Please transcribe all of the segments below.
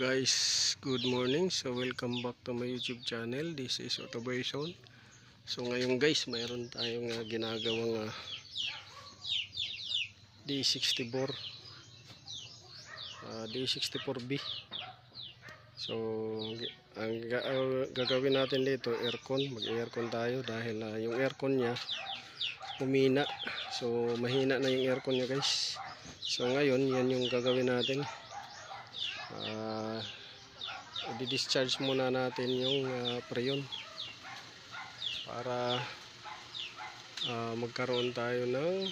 Guys, good morning. So welcome back to my YouTube channel. This is Autoversion. So ngayon guys, mayroon tayong ginagawang D64 D64B. So ang gagawin natin dito, aircon. Mag-aircon tayo dahil yung aircon niya humina. So mahina na yung aircon niya guys. So ngayon, yan yung gagawin natin. I-discharge muna natin yung preyon para magkaroon tayo ng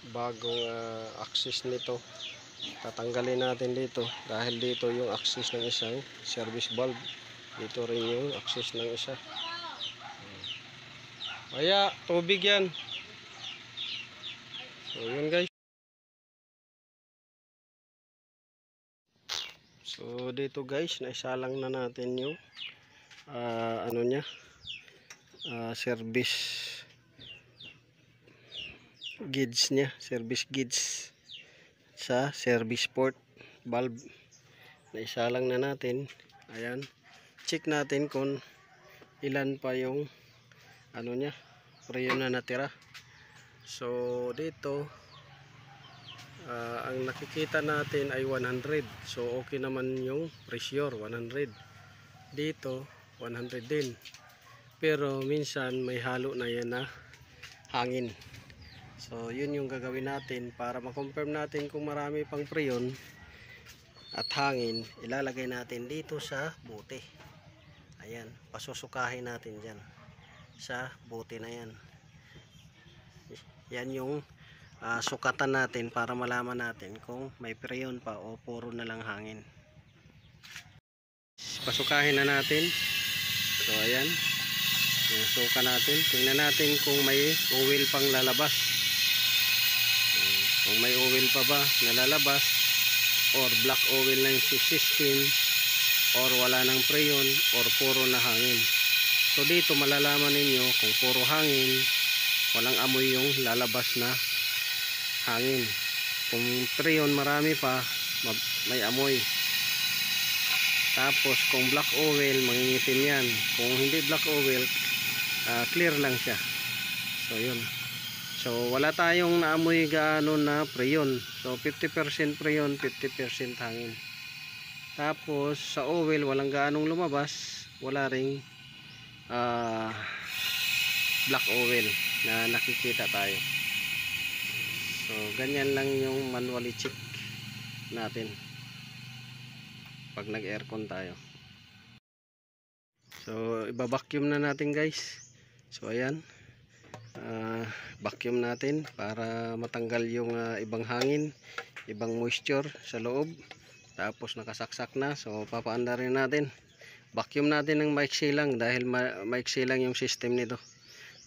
bagong access nito. Tatanggalin natin dito dahil dito yung access ng isang service valve, dito rin yung access ng isa. Kaya tubig yan. So yun guys. So dito guys, naisalang na natin yung service gauge nya, service gauge sa service port valve. Naisalang na natin. Ayan. Check natin kung ilan pa yung preyon na natira. So dito ang nakikita natin ay 100. So okay naman yung pressure, 100. Dito 100 din. Pero minsan may halo na yan na hangin. So yun yung gagawin natin para ma-confirm natin kung marami pang preyon at hangin. Ilalagay natin dito sa bote. Ayan, pasusukahin natin dyan sa bote na yan. Yan yung sukatan natin para malaman natin kung may preyon pa o puro na lang hangin. Pasukahin na natin. So ayan, yung suka natin. Tingnan natin kung may oil pang lalabas, kung may oil pa ba nalalabas, or black oil na yung system, or wala nang preyon, or puro na hangin. So dito malalaman ninyo kung puro hangin, walang amoy yung lalabas na hangin. Kung preyon marami pa, may amoy. Tapos kung black oil, mangingitim yan. Kung hindi black oil, clear lang siya. So yun. So wala tayong naamoy gaano na preyon. So 50% preyon, 50% hangin. Tapos sa oil walang gaanong lumabas, wala ring black oil na nakikita tayo. So ganyan lang yung manually check natin pag nag-aircon tayo. So iba-vacuum na natin guys. So ayan, vacuum natin para matanggal yung ibang hangin, ibang moisture sa loob. Tapos nakasaksak na, so papaanda rin natin. Vacuum natin ng maiksi lang dahil maiksi lang yung system nito.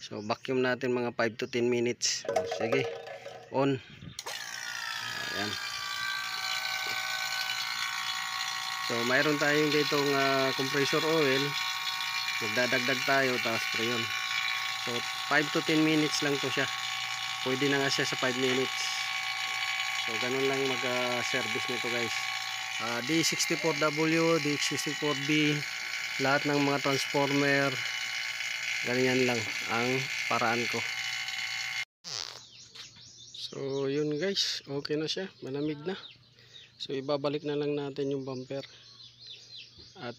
So vacuum natin mga 5 to 10 minutes. So, sige, on. Ayan. So mayroon tayong ditong compressor oil. Magdadagdag tayo, tapos preyon. So 5 to 10 minutes lang to siya. Pwede na nga siya sa 5 minutes. So ganun lang mag-service nito guys. D64W, D64B, lahat ng mga transformer, ganyan lang ang paraan ko. So yun guys, okay na siya, malamig na. So ibabalik na lang natin yung bumper at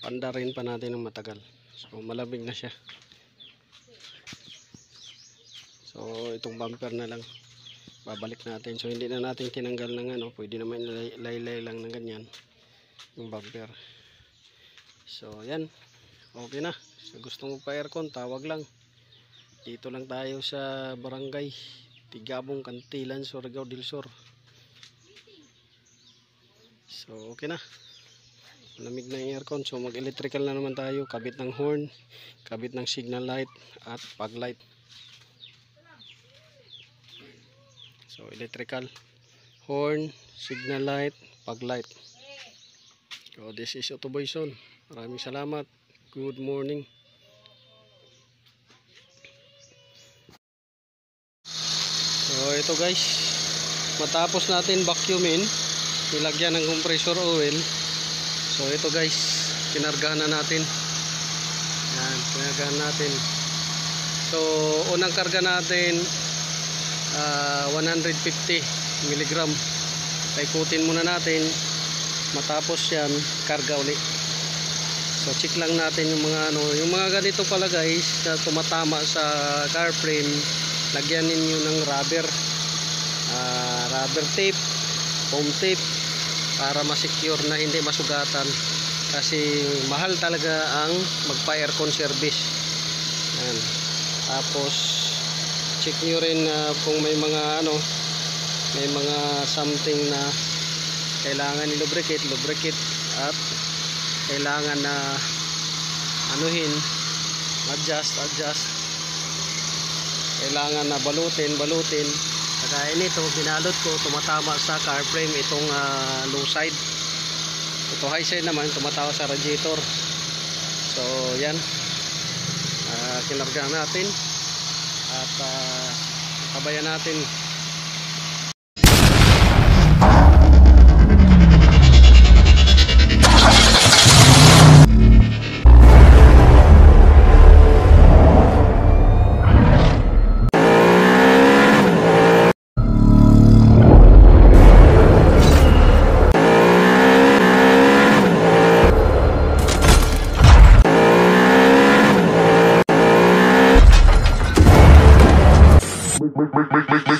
pandarin pa natin ng matagal. So malamig na siya. So itong bumper na lang babalik natin. So hindi na natin tinanggal ng pwede naman laylay lang ng ganyan yung bumper. So yan, okay na. So gusto mo pa aircon, tawag lang. Dito lang tayo sa Barangay Tigabong, Cantilan, Surigao del Sur. So okay na, malamig na yung aircon. So mag electrical na naman tayo. Kabit ng horn, kabit ng signal light at fog light. So electrical, horn, signal light, fog light. So this is Autoversion. Maraming salamat. Good morning. So ito guys, matapos natin vacuumin, nilagyan ng compressor oil. So ito guys, kinargahan na natin. Yan, kinargahan natin. So unang karga natin 150 mg. Paikutin muna natin, matapos yan karga uli. So check lang natin yung mga yung mga ganito pala guys na tumatama sa car frame, lagyan ninyo ng rubber tape, foam tape, para ma-secure na hindi masugatan, kasi mahal talaga ang magpa-aircon service. Yan. Tapos check nyo rin kung may mga may mga something na kailangan i-lubricate at kailangan na adjust, kailangan na balutin. Kaya nito binalot ko, tumatama sa car frame itong low side, ito high side naman tumatawa sa radiator. So yan, kinarga natin at tabayan natin. Make